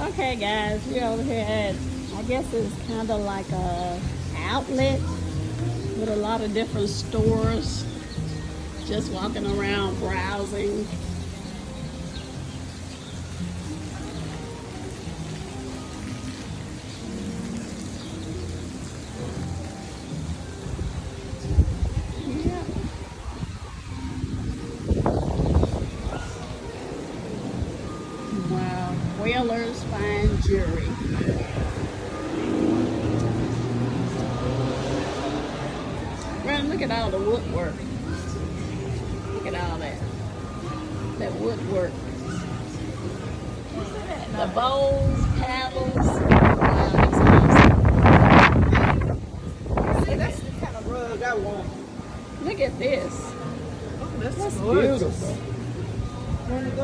Okay, guys, we're over here at, I guess it's kind of like a outlet with a lot of different stores. Just walking around browsing. Yeah. Wow, Whalers Fine Jewelry. Well, look at all the woodwork. Look at all that. That woodwork. The bowls, paddles. See, that's the kind of rug I want. Look at this. Oh, that's That's gorgeous. beautiful. Want to go